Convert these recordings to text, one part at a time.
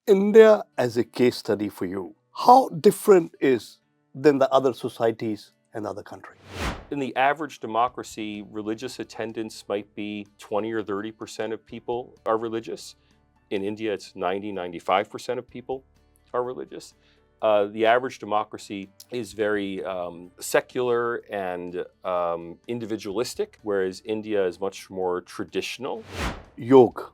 India as a case study for you, how different is than the other societies and other countries? In the average democracy, religious attendance might be 20 or 30% of people are religious. In India, it's 95% of people are religious. The average democracy is very secular and individualistic, whereas India is much more traditional. Yoga,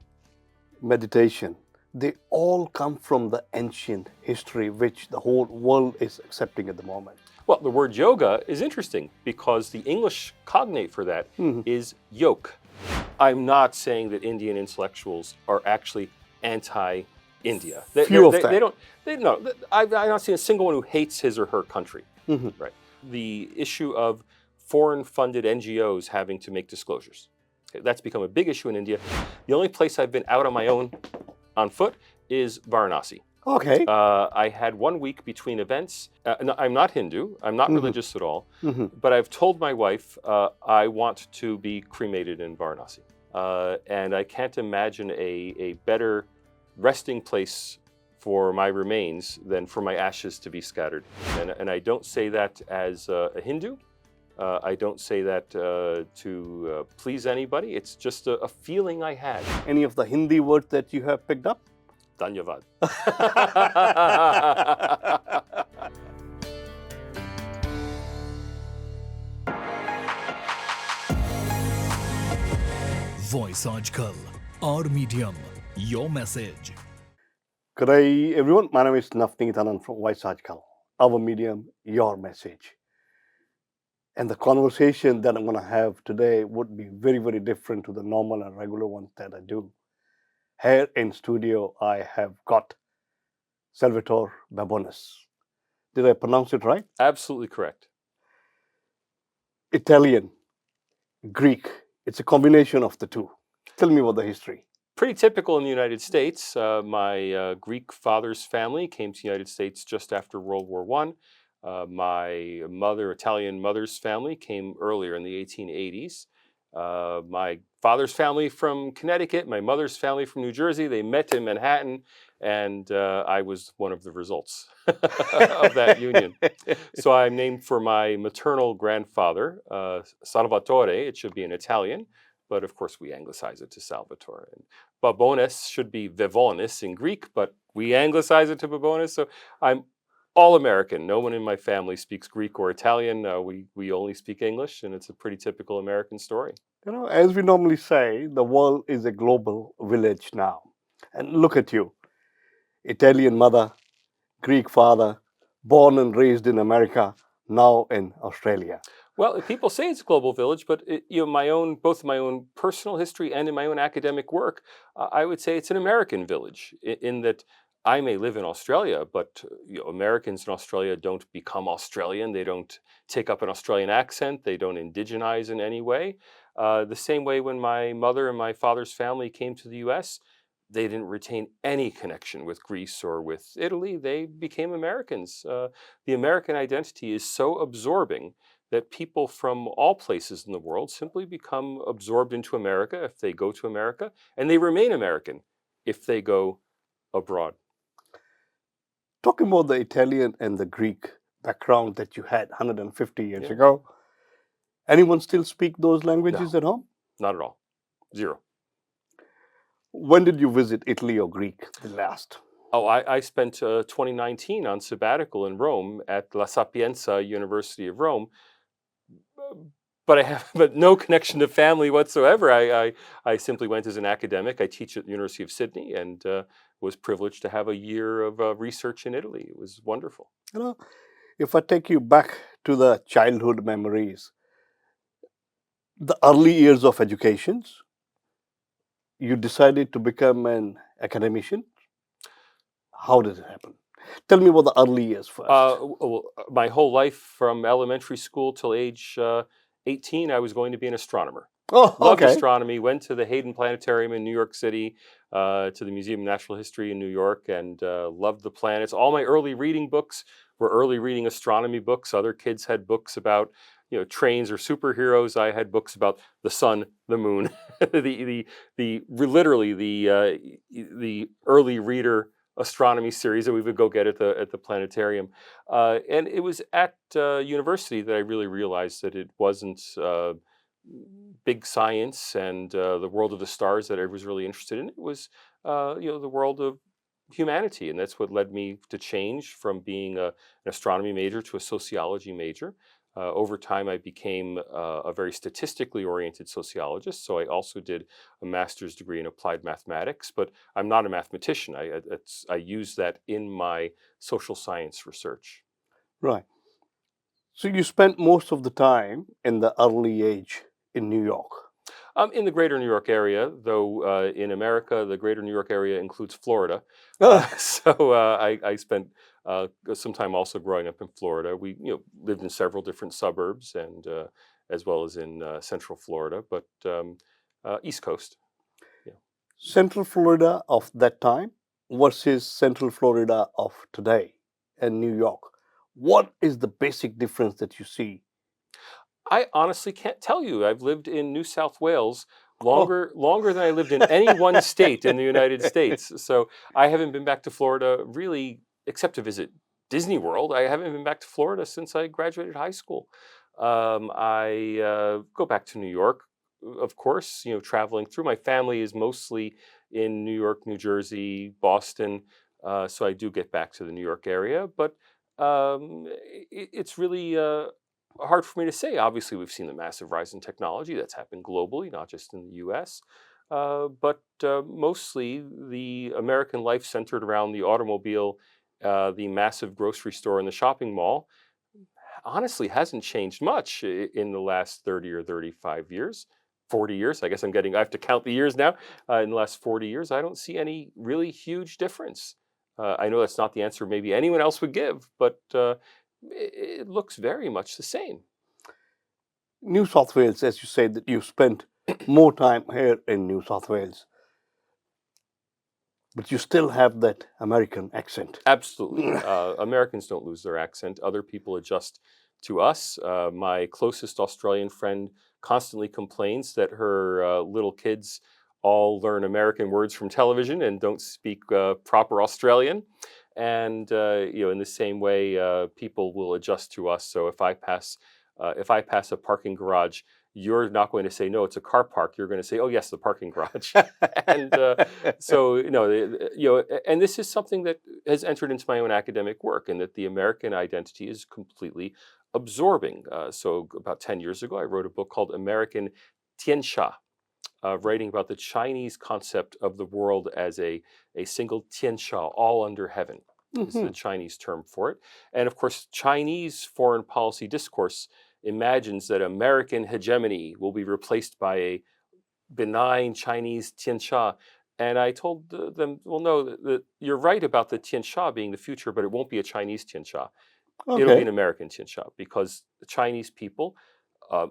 meditation, they all come from the ancient history which the whole world is accepting at the moment. Well, the word yoga is interesting because the English cognate for that is yoke. I'm not saying that Indian intellectuals are actually anti-India. Few of them. They don't. No, I've not seen a single one who hates his or her country. Right. The issue of foreign-funded NGOs having to make disclosures. Okay, that's become a big issue in India. The only place I've been out on my own on foot is Varanasi. Okay. I had 1 week between events. I'm not Hindu. I'm not religious at all. But I've told my wife I want to be cremated in Varanasi. And I can't imagine a better resting place for my remains than for my ashes to be scattered. And I don't say that as a Hindu. I don't say that to please anybody. It's just a feeling I had. Any of the Hindi words that you have picked up? Dhanyavad. Voice आजकल, our medium, your message. Good day, everyone. My name is Navneet Anand from Voice Ajkal. Our medium, your message. And the conversation that I'm going to have today would be very, very different to the normal and regular ones that I do. Here in studio, I have got Salvatore Babones. Did I pronounce it right? Absolutely correct. Italian, Greek. It's a combination of the two. Tell me about the history. Pretty typical in the United States. My Greek father's family came to the United States just after World War I. My Italian mother's family came earlier in the 1880s. My father's family from Connecticut, my mother's family from New Jersey, they met in Manhattan, and I was one of the results of that union. So I'm named for my maternal grandfather, Salvatore. It should be in Italian, but of course we anglicize it to Salvatore. And Babones should be Vevonis in Greek, but we anglicize it to Babones. So I'm all American. No one in my family speaks Greek or Italian. We only speak English, and it's a pretty typical American story. You know, as we normally say, the world is a global village now. And look at you, Italian mother, Greek father, born and raised in America, now in Australia. Well, people say it's a global village, but both my own personal history and in my own academic work, I would say it's an American village in that I may live in Australia, but Americans in Australia don't become Australian. They don't take up an Australian accent. They don't indigenize in any way. The same way when my mother and my father's family came to the U.S., they didn't retain any connection with Greece or with Italy. They became Americans. The American identity is so absorbing that people from all places in the world simply become absorbed into America if they go to America, and they remain American if they go abroad. Talking about the Italian and the Greek background that you had 150 years ago, anyone still speak those languages at home? Not at all. Zero. When did you visit Italy or Greek the last? Oh, I spent 2019 on sabbatical in Rome at La Sapienza University of Rome, but I have no connection to family whatsoever. I simply went as an academic. I teach at the University of Sydney and was privileged to have a year of research in Italy. It was wonderful. You know, if I take you back to the childhood memories, the early years of education, you decided to become an academician. How did it happen? Tell me about the early years first. My whole life from elementary school till age 18, I was going to be an astronomer. Oh, Loved okay. astronomy, went to the Hayden Planetarium in New York City, to the Museum of Natural History in New York, and loved the planets. All my early reading books were early reading astronomy books. Other kids had books about trains or superheroes. I had books about the sun, the moon, literally the early reader astronomy series that we would go get at the planetarium. And it was at university that I really realized that it wasn't big science and the world of the stars that I was really interested in. It was the world of humanity, and that's what led me to change from being an astronomy major to a sociology major. Over time, I became a very statistically oriented sociologist. So I also did a master's degree in applied mathematics, but I'm not a mathematician. I use that in my social science research. Right. So you spent most of the time in the early age in New York. In the greater New York area, though in America, the greater New York area includes Florida. I spent some time also growing up in Florida. We lived in several different suburbs and as well as in Central Florida, but East Coast. Yeah. Central Florida of that time versus Central Florida of today and New York. What is the basic difference that you see? I honestly can't tell you. I've lived in New South Wales Oh. longer than I lived in any one state in the United States. So I haven't been back to Florida really, except to visit Disney World. I haven't been back to Florida since I graduated high school. I go back to New York, of course. Traveling through. My family is mostly in New York, New Jersey, Boston. So I do get back to the New York area, but it's really hard for me to say. Obviously, we've seen the massive rise in technology that's happened globally, not just in the US. But mostly the American life centered around the automobile, the massive grocery store, and the shopping mall honestly hasn't changed much in the last 30 or 35 years. 40 years. I guess I have to count the years now. In the last 40 years, I don't see any really huge difference. I know that's not the answer maybe anyone else would give, but it looks very much the same. New South Wales, as you said, that you spent more time here in New South Wales, but you still have that American accent. Absolutely. Americans don't lose their accent. Other people adjust to us. My closest Australian friend constantly complains that her little kids all learn American words from television and don't speak proper Australian. And in the same way, people will adjust to us. So if I pass a parking garage, you're not going to say no, it's a car park. You're going to say, oh yes, the parking garage. And so and this is something that has entered into my own academic work, and that the American identity is completely absorbing. So about 10 years ago, I wrote a book called American Tianxia, writing about the Chinese concept of the world as a single tianxia, all under heaven, is the Mhm. Chinese term for it. And of course, Chinese foreign policy discourse imagines that American hegemony will be replaced by a benign Chinese tianxia. And I told them, well, no, you're right about the tianxia being the future, but it won't be a Chinese tianxia. It'll be Okay. an American tianxia, because the Chinese people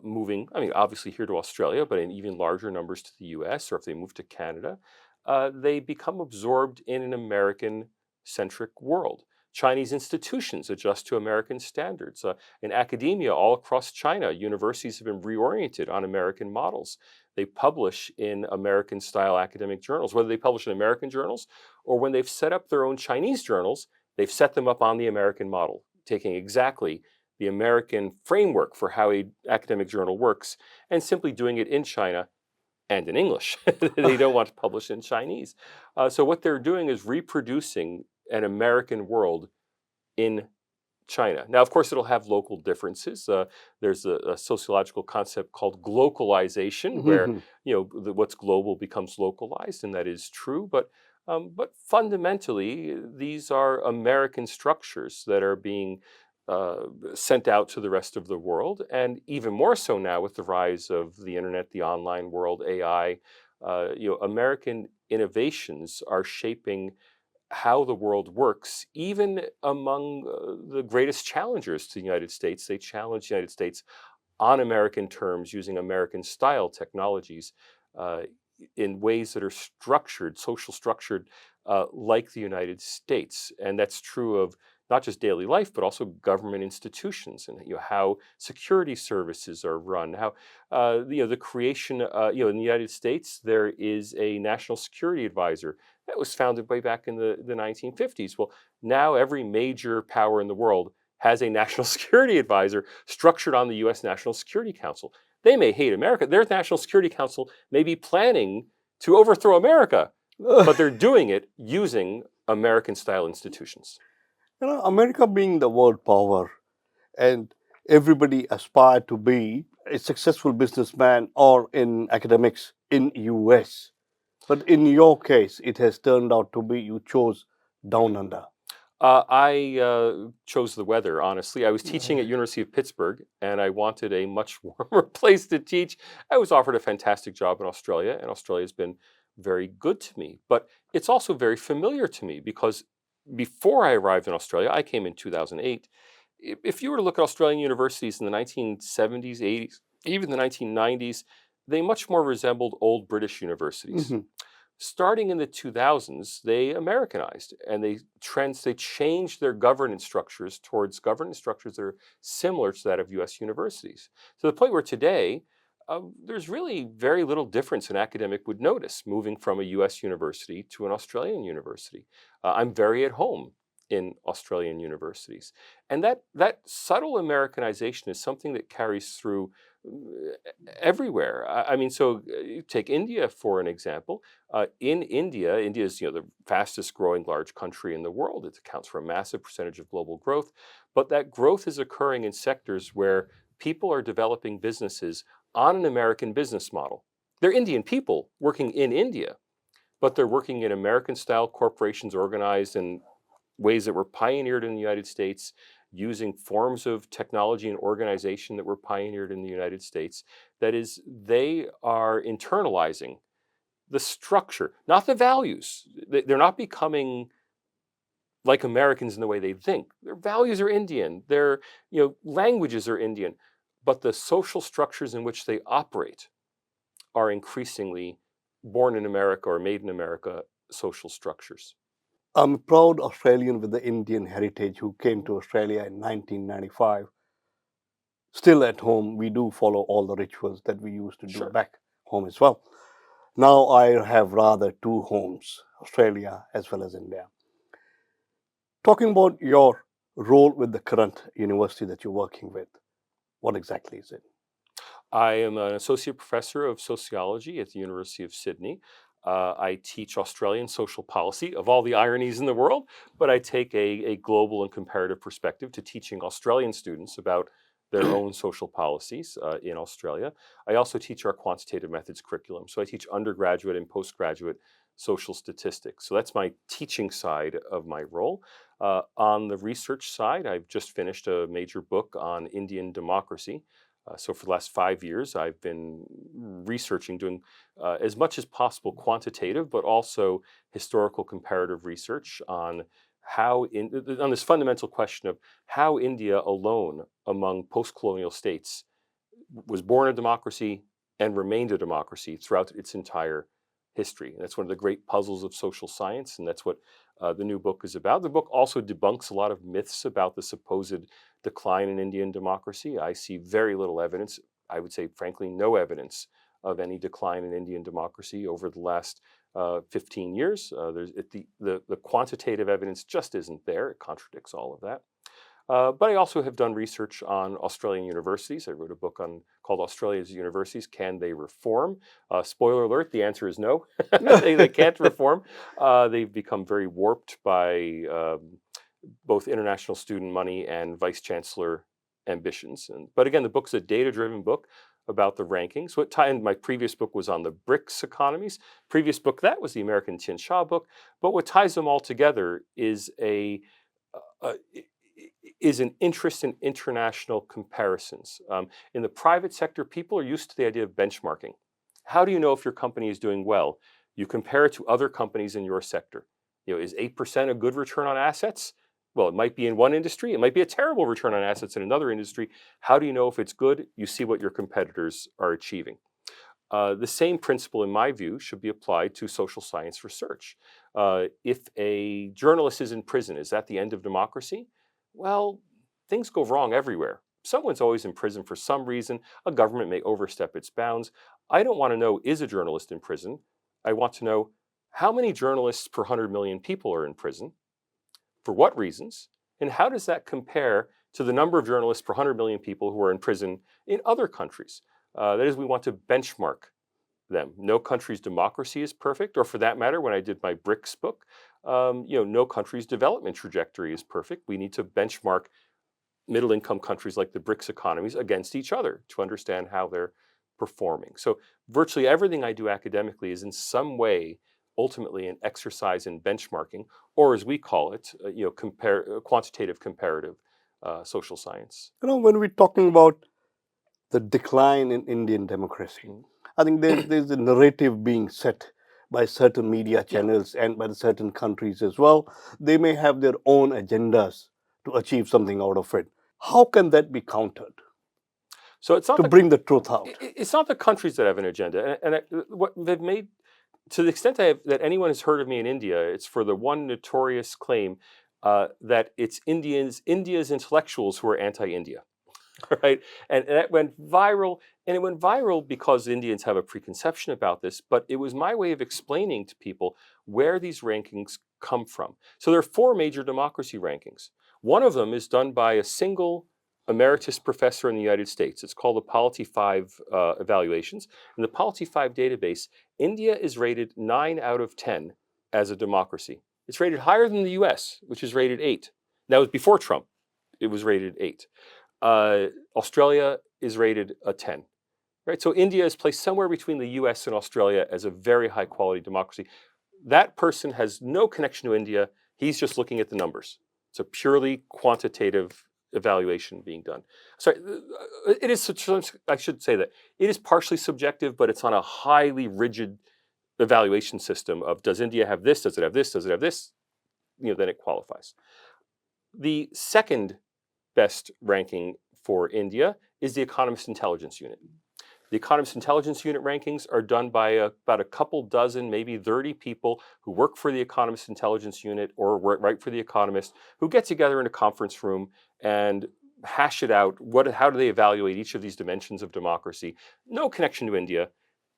moving, I mean, obviously here to Australia, but in even larger numbers to the US, or if they move to Canada, they become absorbed in an American centric world. Chinese institutions adjust to American standards. In academia, all across China, universities have been reoriented on American models. They publish in American style academic journals. Whether they publish in American journals or when they've set up their own Chinese journals, they've set them up on the American model, taking exactly the American framework for how an academic journal works and simply doing it in China and in English. They don't want to publish in Chinese. So what they're doing is reproducing an American world in China. Now, of course, it'll have local differences. There's a sociological concept called globalization, where Mhm. what's global becomes localized, and that is true. But fundamentally, these are American structures that are being uh, sent out to the rest of the world, and even more so now with the rise of the internet, the online world, AI. American innovations are shaping how the world works, even among the greatest challengers to the United States. They challenge the United States on American terms using American style technologies uh, in ways that are structured, social structured, like the United States. And that's true of not just daily life, but also government institutions, and how security services are run. How the creation. In the United States, there is a national security advisor that was founded way back in the 1950s. Well, now every major power in the world has a national security advisor structured on the U.S. National Security Council. They may hate America. Their National Security Council may be planning to overthrow America, but they're doing it using American-style institutions. America being the world power, and everybody aspire to be a successful businessman or in academics in US. But in your case, it has turned out to be you chose down under. I chose the weather, honestly. I was teaching at University of Pittsburgh, and I wanted a much warmer place to teach. I was offered a fantastic job in Australia, and Australia has been very good to me. But it's also very familiar to me because before I arrived in Australia, I came in 2008. If you were to look at Australian universities in the 1970s, 80s, even the 1990s, they much more resembled old British universities. Mhm. Starting in the 2000s, they Americanized and they changed their governance structures towards governance structures that are similar to that of U.S. universities. To the point where today, there's really very little difference an academic would notice moving from a U.S. university to an Australian university. I'm very at home in Australian universities, and that subtle Americanization is something that carries through everywhere. I mean, so you take India for an example. In India, India is the fastest growing large country in the world. It accounts for a massive percentage of global growth, but that growth is occurring in sectors where people are developing businesses on an American business model. They're Indian people working in India, but they're working in American-style corporations organized in ways that were pioneered in the United States, using forms of technology and organization that were pioneered in the United States. That is, they are internalizing the structure, not the values. They're not becoming like Americans in the way they think. Their values are Indian. Their languages are Indian, but the social structures in which they operate are increasingly born in America or made in America social structures. I'm a proud Australian with the Indian heritage who came to Australia in 1995. Still at home, we do follow all the rituals that we used to do Sure. back home as well. Now I have rather two homes, Australia as well as India. Talking about your role with the current university that you're working with, what exactly is it? I am an associate professor of sociology at the University of Sydney. I teach Australian social policy, of all the ironies in the world, but I take a global and comparative perspective to teaching Australian students about their own social policies in Australia. I also teach our quantitative methods curriculum. So I teach undergraduate and postgraduate social statistics. So that's my teaching side of my role. On the research side, I've just finished a major book on Indian democracy. So for the last 5 years, I've been researching, doing as much as possible quantitative, but also historical comparative research on on this fundamental question of how India alone among post-colonial states was born a democracy and remained a democracy throughout its entire history. And that's one of the great puzzles of social science, and that's what the new book is about. The book also debunks a lot of myths about the supposed decline in Indian democracy. I see very little evidence, I would say, frankly, no evidence of any decline in Indian democracy over the last 15 years. The quantitative evidence just isn't there. It contradicts all of that. But I also have done research on Australian universities. I wrote a book called Australia's Universities, Can They Reform? Spoiler alert, the answer is no. They can't reform. They've become very warped by both international student money and vice chancellor ambitions. But again, the book's a data-driven book about the rankings. And my previous book was on the BRICS economies. Previous book, that was the American Tian Sha book. But what ties them all together is an interest in international comparisons. In the private sector, people are used to the idea of benchmarking. How do you know if your company is doing well? You compare it to other companies in your sector. Is 8% a good return on assets? Well, it might be in one industry. It might be a terrible return on assets in another industry. How do you know if it's good? You see what your competitors are achieving. The same principle, in my view, should be applied to social science research. If a journalist is in prison, is that the end of democracy? Well, things go wrong everywhere. Someone's always in prison for some reason. A government may overstep its bounds. I don't want to know, is a journalist in prison? I want to know, how many journalists per 100 million people are in prison? For what reasons? And how does that compare to the number of journalists per 100 million people who are in prison in other countries? That is, we want to benchmark them. No country's democracy is perfect, or for that matter, when I did my BRICS book, no country's development trajectory is perfect. We need to benchmark middle income countries like the BRICS economies against each other to understand how they're performing. So virtually everything I do academically is in some way ultimately an exercise in benchmarking, or as we call it, quantitative comparative social science. When we're talking about the decline in Indian democracy, Mm. I think there's a narrative being set by certain media Yeah. channels and by the certain countries as well. They may have their own agendas to achieve something out of it. How can that be countered So it's not to the bring the truth out? it's not the countries that have an agenda, what they've made, to the extent that anyone has heard of me in India, it's for the one notorious claim that it's India's intellectuals who are anti-India. Right? And that went viral. And it went viral because Indians have a preconception about this, but it was my way of explaining to people where these rankings come from. So there are four major democracy rankings. One of them is done by a single emeritus professor in the United States. It's called the Polity 5 evaluations. In the Polity 5 database, India is rated 9 out of 10 as a democracy. It's rated higher than the US, which is rated 8. That was before Trump. It was rated 8. Australia is rated a 10. Right? So India is placed somewhere between the US and Australia as a very high quality democracy. That person has no connection to India. He's just looking at the numbers. It's a purely quantitative evaluation being done. Sorry, it is, I should say that it is partially subjective, but it's on a highly rigid evaluation system of, does India have this? Does it have this? Does it have this? Then it qualifies. The second best ranking for India is the Economist Intelligence Unit. The Economist Intelligence Unit rankings are done by about a couple dozen, maybe 30 people who work for the Economist Intelligence Unit or write for The Economist, who get together in a conference room and hash it out. How do they evaluate each of these dimensions of democracy? No connection to India.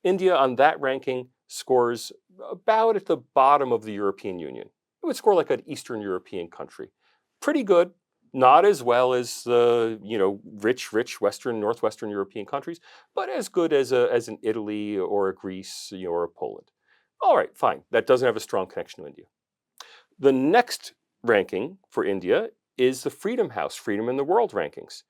India on that ranking scores about at the bottom of the European Union. It would score like an Eastern European country. Pretty good. Not as well as the rich Western, Northwestern European countries, but as good as an Italy or a Greece, or a Poland. All right, fine. That doesn't have a strong connection to India. The next ranking for India is the Freedom House, Freedom in the World rankings.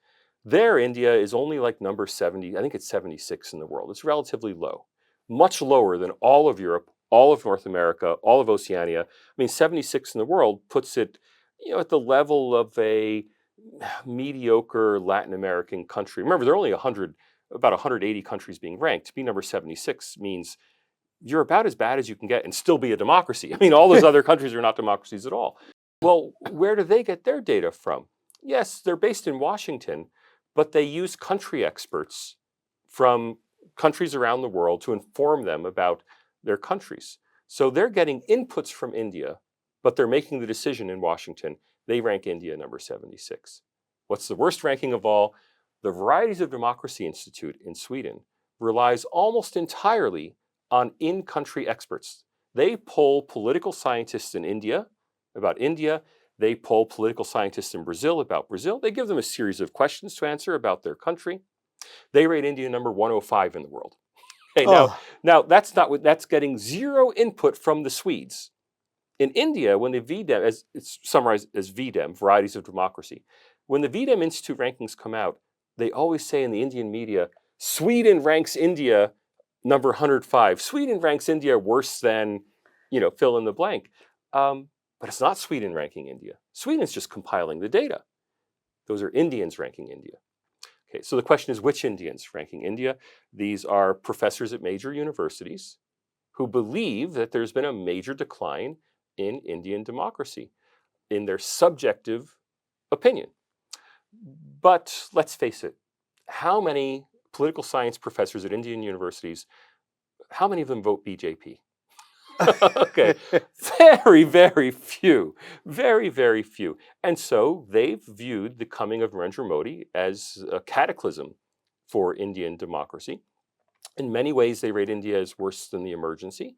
There, India is only like number 70. I think it's 76 in the world. It's relatively low, much lower than all of Europe, all of North America, all of Oceania. I mean, 76 in the world puts it, at the level of a mediocre Latin American country. Remember, there are only about 180 countries being ranked. To be number 76 means you're about as bad as you can get and still be a democracy. I mean, all those other countries are not democracies at all. Well, where do they get their data from? Yes, they're based in Washington, but they use country experts from countries around the world to inform them about their countries. So they're getting inputs from India, but they're making the decision in Washington. They rank India number 76. What's the worst ranking of all? The Varieties of Democracy Institute in Sweden relies almost entirely on in-country experts. They poll political scientists in India about India. They poll political scientists in Brazil about Brazil. They give them a series of questions to answer about their country. They rate India number 105 in the world. Okay, Oh, now that's getting zero input from the Swedes. In India, when the VDEM, as it's summarized as VDEM, Varieties of Democracy, when the VDEM Institute rankings come out, they always say in the Indian media, Sweden ranks India number 105. Sweden ranks India worse than, fill in the blank. But it's not Sweden ranking India. Sweden's just compiling the data. Those are Indians ranking India. Okay, so the question is, which Indians ranking India? These are professors at major universities who believe that there's been a major decline in Indian democracy in their subjective opinion. But let's face it, how many political science professors at Indian universities, how many of them vote BJP? Okay, very, very few, very, very few. And so they've viewed the coming of Narendra Modi as a cataclysm for Indian democracy. In many ways, they rate India as worse than the emergency.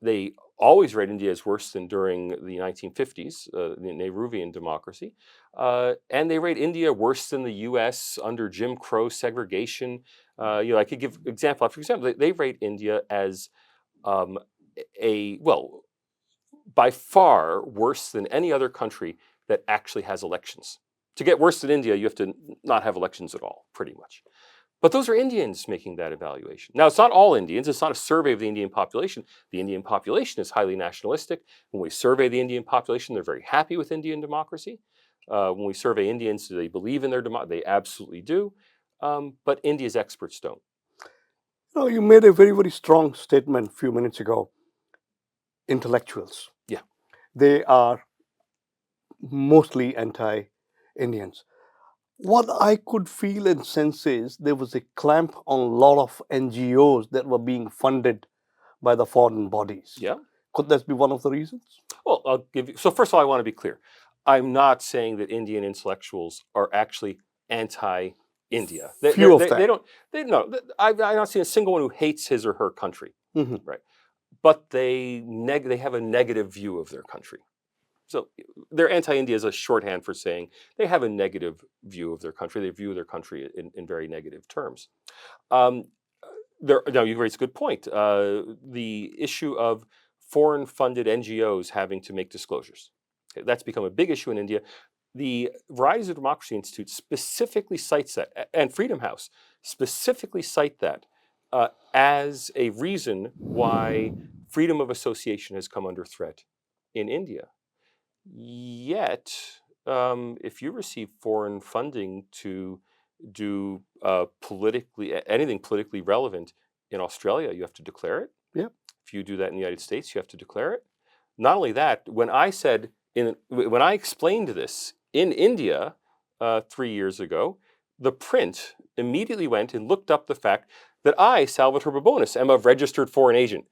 They always rate India as worse than during the 1950s, the Nehruvian democracy. And they rate India worse than the US under Jim Crow segregation. I could give example after example. They rate India as um, well, by far worse than any other country that actually has elections. To get worse than India, you have to not have elections at all, pretty much. But those are Indians making that evaluation. Now, it's not all Indians. It's not a survey of the Indian population. The Indian population is highly nationalistic. When we survey the Indian population, they're very happy with Indian democracy. When we survey Indians, do they believe in their democracy? They absolutely do. But India's experts don't. You made a very, very strong statement a few minutes ago. Intellectuals. Yeah. They are mostly anti-Indians. What I could feel and sense is there was a clamp on a lot of NGOs that were being funded by the foreign bodies. Yeah. Could that be one of the reasons? Well, I'll give you. So first of all, I want to be clear. I'm not saying that Indian intellectuals are actually anti-India. Few of them. They don't. They no. I've not seen a single one who hates his or her country. Mhm. Right. But they have a negative view of their country. So they're anti-India is a shorthand for saying they have a negative view of their country. They view their country in very negative terms. Now, you raise a good point. The issue of foreign-funded NGOs having to make disclosures. Okay, that's become a big issue in India. The Varieties of Democracy Institute specifically cites that, and Freedom House specifically cite that as a reason why freedom of association has come under threat in India. Yet, if you receive foreign funding to do anything politically relevant in Australia, you have to declare it. Yep. If you do that in the United States, you have to declare it. Not only that, when I explained this in India 3 years ago, the print immediately went and looked up the fact that I, Salvatore Babones, am a registered foreign agent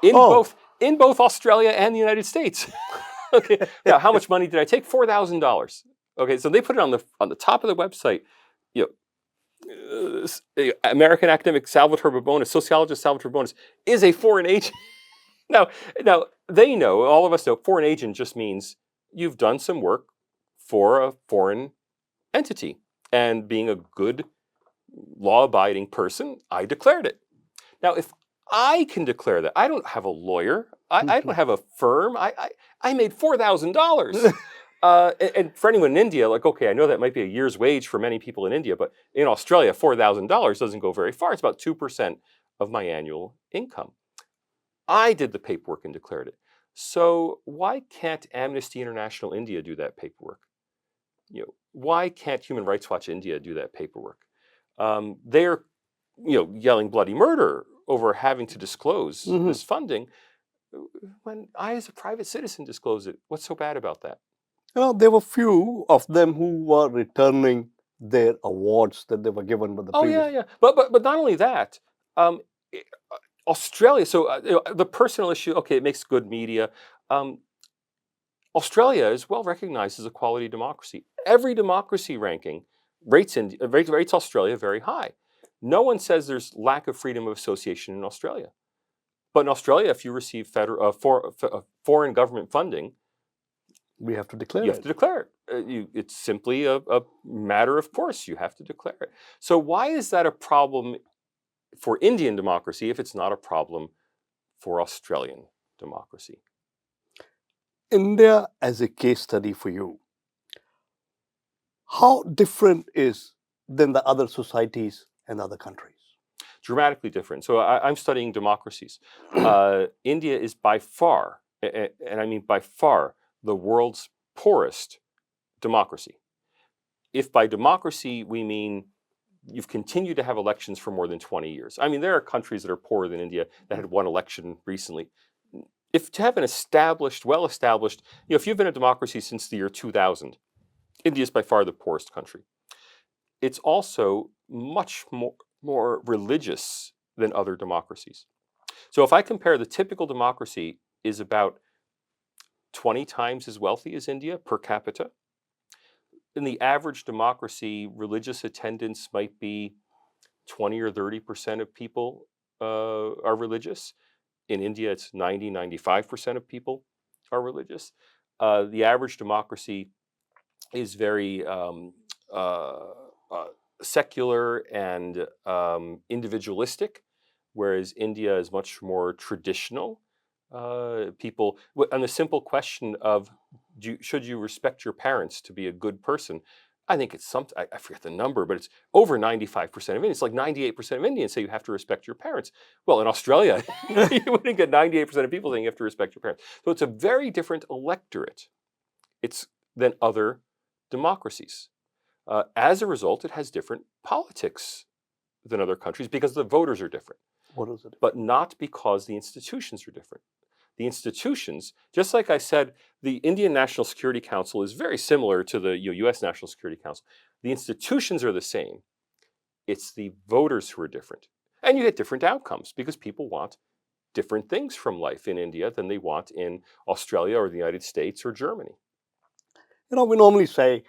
in both Australia and the United States. Okay. Now, how much money did I take? $4,000. Okay, so they put it on the top of the website. American academic Salvatore Babones, sociologist Salvatore Babones, is a foreign agent. Now they know, all of us know, foreign agent just means you've done some work for a foreign entity, and being a good, law-abiding person, I declared it. Now, if I can declare that, I don't have a lawyer. I don't have a firm. I made $4,000. And for anyone in India, okay, I know that might be a year's wage for many people in India, but in Australia, $4,000 doesn't go very far. It's about 2% of my annual income. I did the paperwork and declared it. So why can't Amnesty International India do that paperwork? Why can't Human Rights Watch India do that paperwork? They're yelling bloody murder over having to disclose this funding. When I, as a private citizen, disclose it, what's so bad about that? There were few of them who were returning their awards that they were given by the previous. Yeah. But not only that, Australia. So the personal issue. Okay, it makes good media. Australia is well recognized as a quality democracy. Every democracy ranking rates Australia very high. No one says there's lack of freedom of association in Australia. But in Australia, if you receive foreign government funding, we have to declare it. You have to declare it. It's simply a matter of course. You have to declare it. So why is that a problem for Indian democracy if it's not a problem for Australian democracy? India as a case study for you, how different is than the other societies and other countries? Dramatically different. So I'm studying democracies. India is by far, and I mean by far, the world's poorest democracy. If by democracy we mean you've continued to have elections for more than 20 years. I mean, there are countries that are poorer than India that had one election recently. If to have an well-established, if you've been a democracy since the year 2000, India is by far the poorest country. It's also much more religious than other democracies. So if I compare, the typical democracy is about 20 times as wealthy as India per capita. In the average democracy, religious attendance might be 20 or 30% of people are religious. In India, it's 90, 95% of people are religious. The average democracy is very uh, uh, secular and individualistic, whereas India is much more traditional. People, on the simple question of should you respect your parents to be a good person, I think it's something, I forget the number, but it's over 95% of Indians. It's like 98% of Indians say you have to respect your parents. Well, in Australia, you wouldn't get 98% of people saying you have to respect your parents. So it's a very different electorate. It's than other democracies. As a result, it has different politics than other countries because the voters are different, What is it? but not because the institutions are different. The institutions, just like I said, the Indian National Security Council is very similar to the US National Security Council. The institutions are the same. It's the voters who are different. And you get different outcomes because people want different things from life in India than they want in Australia or the United States or Germany. We normally say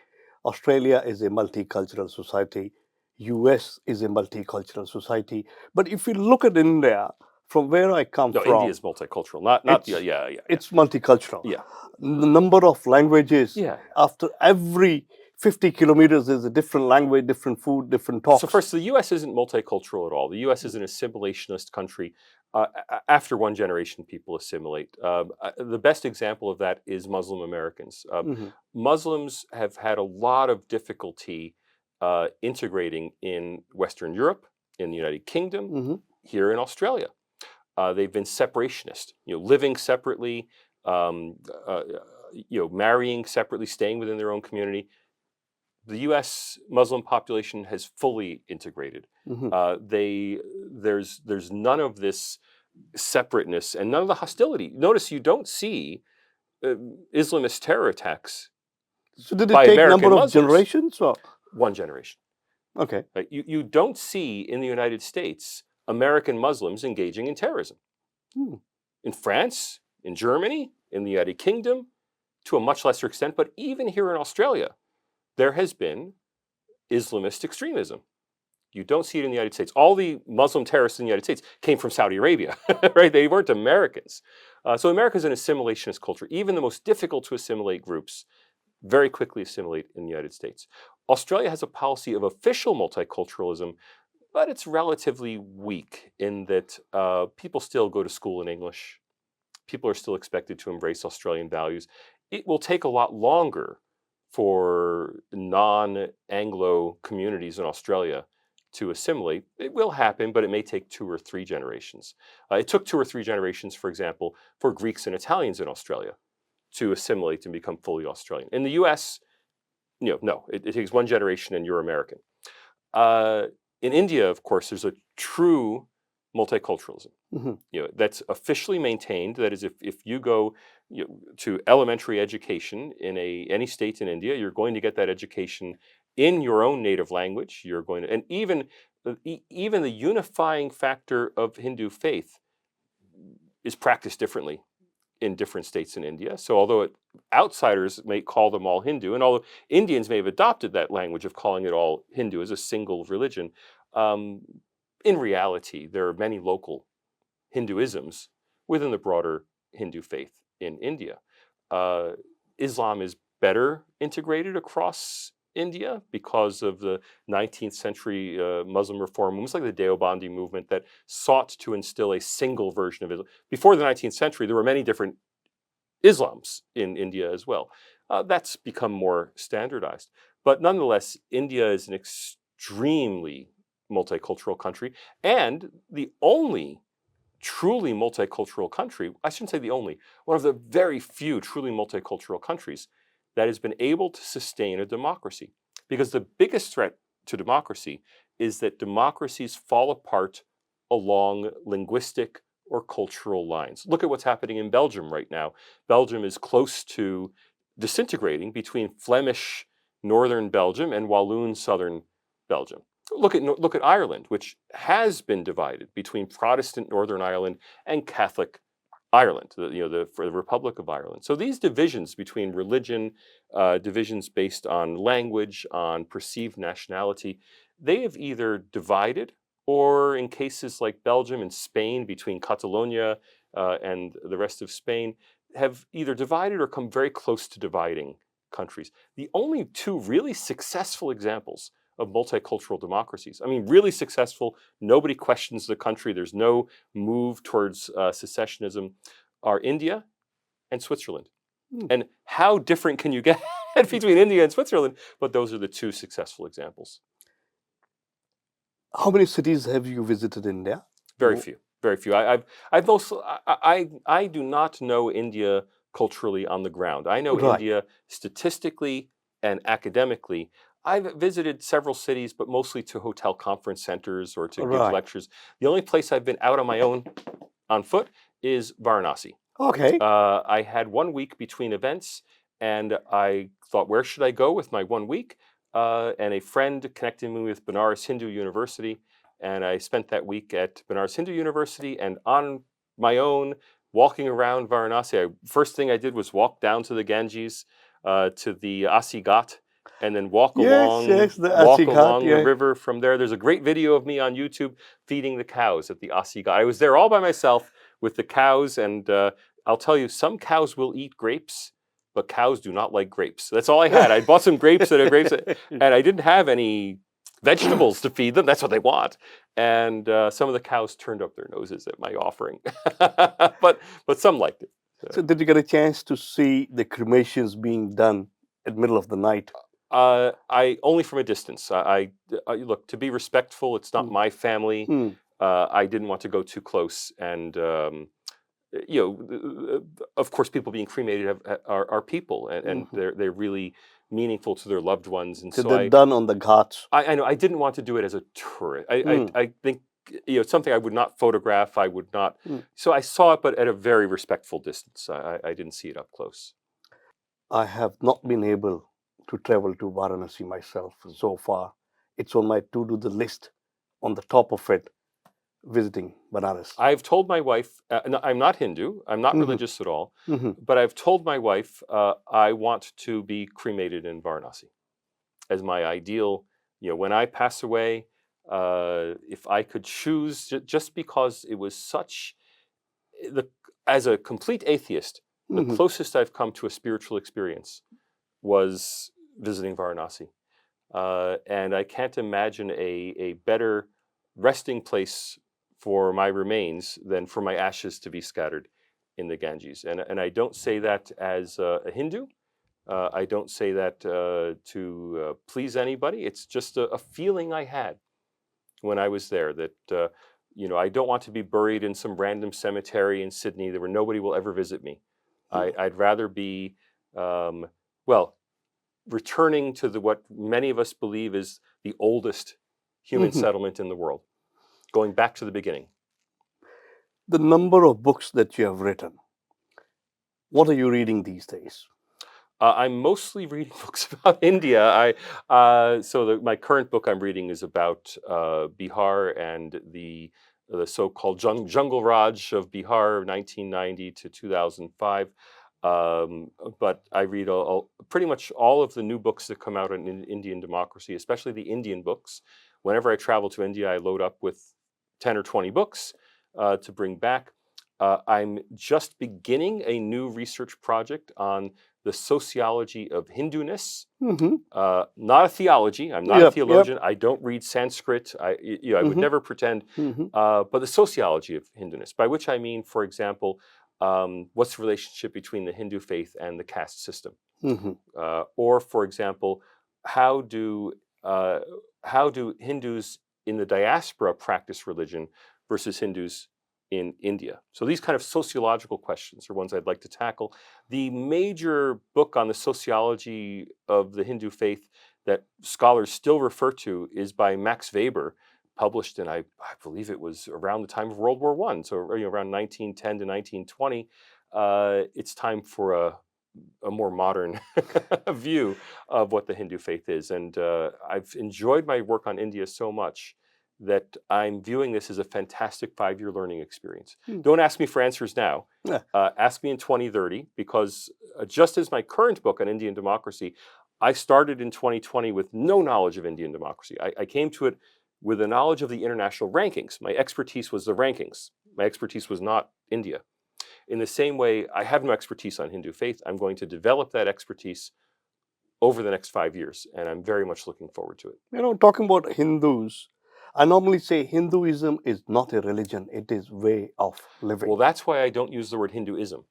Australia is a multicultural society, US is a multicultural society. But if you look at India, from where I come No, from, India is multicultural, not it's- yeah. it's multicultural. Yeah. The number of languages, Yeah. after every 50 kilometers, there's a different language, different food, different talks. So first, the U.S. isn't multicultural at all. The U.S. is an assimilationist country. After one generation, people assimilate. The best example of that is Muslim Americans. Mhm. Muslims have had a lot of difficulty integrating in Western Europe, in the United Kingdom, Mhm. here in Australia. They've been separationist, living separately, marrying separately, staying within their own community. The U.S. Muslim population has fully integrated. Mhm. There's none of this separateness and none of the hostility. Notice you don't see Islamist terror attacks So did it by take American number of Muslims. generations? Or? One generation. Okay. Right? You don't see in the United States American Muslims engaging in terrorism. Hmm. In France, in Germany, in the United Kingdom, to a much lesser extent, but even here in Australia, there has been Islamist extremism. You don't see it in the United States. All the Muslim terrorists in the United States came from Saudi Arabia, right? They weren't Americans. So America is an assimilationist culture. Even the most difficult to assimilate groups very quickly assimilate in the United States. Australia has a policy of official multiculturalism, but it's relatively weak in that people still go to school in English. People are still expected to embrace Australian values. It will take a lot longer for non-Anglo communities in Australia to assimilate. It will happen, but it may take 2 or 3 generations. It took 2 or 3 generations, for example, for Greeks and Italians in Australia to assimilate and become fully Australian. In the US, no, it takes 1 generation and you're American. In India, of course, there's a true multiculturalism. Mhm. That's officially maintained. That is, if you go to elementary education in any state in India, you're going to get that education in your own native language. You're going to, and even the unifying factor of Hindu faith is practiced differently in different states in India. So although outsiders may call them all Hindu, and although Indians may have adopted that language of calling it all Hindu as a single religion, in reality, there are many local Hinduisms within the broader Hindu faith in India. Islam is better integrated across India because of the 19th century Muslim reform movements like the Deobandi movement that sought to instill a single version of Islam. Before the 19th century, there were many different Islams in India as well. That's become more standardized. But nonetheless, India is an extremely multicultural country and the only truly multicultural country, I shouldn't say the only, one of the very few truly multicultural countries that has been able to sustain a democracy. Because the biggest threat to democracy is that democracies fall apart along linguistic or cultural lines. Look at what's happening in Belgium right now. Belgium is close to disintegrating between Flemish northern Belgium and Walloon southern Belgium. Look at Ireland, which has been divided between Protestant Northern Ireland and Catholic Ireland, for the Republic of Ireland. So these divisions between religion, divisions based on language, on perceived nationality, they have either divided, or in cases like Belgium and Spain, between Catalonia and the rest of Spain, have either divided or come very close to dividing countries. The only two really successful examples of multicultural democracies, I mean, really successful, nobody questions the country, there's no move towards secessionism, are India and Switzerland. Hmm. And how different can you get between India and Switzerland? But those are the two successful examples. How many cities have you visited in India? Very few, very few. I've also, I do not know India culturally on the ground. I know Right. India statistically and academically. I've visited several cities, but mostly to hotel conference centers or to give Right. lectures. The only place I've been out on my own on foot is Varanasi. Okay. I had 1 week between events, and I thought, where should I go with my 1 week? And a friend connected me with Banaras Hindu University, and I spent that week at Banaras Hindu University. And on my own, walking around Varanasi, first thing I did was walk down to the Ganges, to the Asi Ghat, and then walk Yes, along yes, the walk Asighat, along the yeah. river from there. There's a great video of me on YouTube feeding the cows at the Asi Ghat. I was there all by myself with the cows, and I'll tell you, some cows will eat grapes, but cows do not like grapes. That's all I had. I bought some grapes and I didn't have any vegetables to feed them. That's what they want. And some of the cows turned up their noses at my offering, but some liked it. So did you get a chance to see the cremations being done at middle of the night? I only from a distance. Look, to be respectful. It's not Mm. my family. Mm. I didn't want to go too close, and of course, people being cremated are people, and Mhm. they're really meaningful to their loved ones, and So so they're done on the ghats. I know I didn't want to do it as a tourist. Mm. I think it's something I would not photograph. I would not. Mm. So I saw it, but at a very respectful distance. I didn't see it up close. I have not been able to travel to Varanasi myself so far. It's on my to-do the list. On the top of it, visiting Banaras. I've told my wife, no, I'm not Hindu, I'm not Mhm. religious at all, Mhm. but I've told my wife I want to be cremated in Varanasi as my ideal. When I pass away, if I could choose, just because it was such the as a complete atheist, the Mhm. closest I've come to a spiritual experience was visiting Varanasi. And I can't imagine a better resting place for my remains than for my ashes to be scattered in the Ganges. And I don't say that as a Hindu. I don't say that to please anybody. It's just a feeling I had when I was there that, I don't want to be buried in some random cemetery in Sydney where nobody will ever visit me. I'd rather be, well, returning to what many of us believe is the oldest human Mhm. settlement in the world, going back to the beginning. The number of books that you have written. What are you reading these days? I'm mostly reading books about India. My current book I'm reading is about Bihar and the so-called Jungle Raj of Bihar, 1990 to 2005. But I read pretty much all of the new books that come out in Indian democracy, especially the Indian books. Whenever I travel to India, I load up with 10 or 20 books to bring back. I'm just beginning a new research project on the sociology of Hinduness. Mhm. Not a theology. I'm not a Yep, yep. theologian. I don't read Sanskrit. I would Mhm. never pretend. Mhm. But the sociology of Hinduness, by which I mean, for example, what's the relationship between the Hindu faith and the caste system? Mhm. Or, for example, how do uh, how do Hindus in the diaspora practice religion versus Hindus in India? So these kind of sociological questions are ones I'd like to tackle. The major book on the sociology of the Hindu faith that scholars still refer to is by Max Weber, published in, I believe it was around the time of World War I, so around 1910 to 1920. It's time for a a more modern view of what the Hindu faith is. And I've enjoyed my work on India so much that I'm viewing this as a fantastic 5-year learning experience. Hmm. Don't ask me for answers now. Yeah. Ask me in 2030, because just as my current book on Indian democracy, I started in 2020 with no knowledge of Indian democracy. I came to it with a knowledge of the international rankings. My expertise was the rankings. My expertise was not India. In the same way, I have no expertise on Hindu faith. I'm going to develop that expertise over the next 5 years, and I'm very much looking forward to it. You know, talking about Hindus, I normally say Hinduism is not a religion, it is way of living. Well, that's why I don't use the word Hinduism.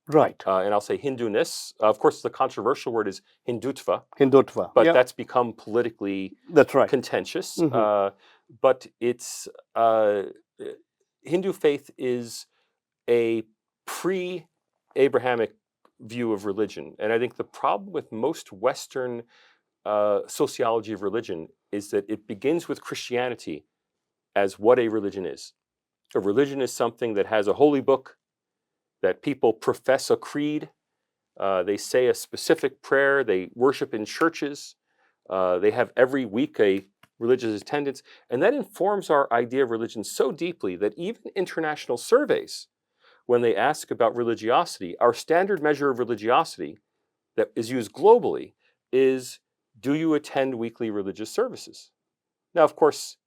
Right. And I'll say Hinduness. Of course, the controversial word is Hindutva, Hindutva. but yeah, that's become politically that's right. contentious. Mhm. But it's Hindu faith is a pre-Abrahamic view of religion, and I think the problem with most Western sociology of religion is that it begins with Christianity as what a religion is. A religion is something that has a holy book, that people profess a creed, they say a specific prayer, they worship in churches, they have every week a religious attendance, and that informs our idea of religion so deeply that even international surveys, when they ask about religiosity, our standard measure of religiosity that is used globally is, do you attend weekly religious services? Now, of course,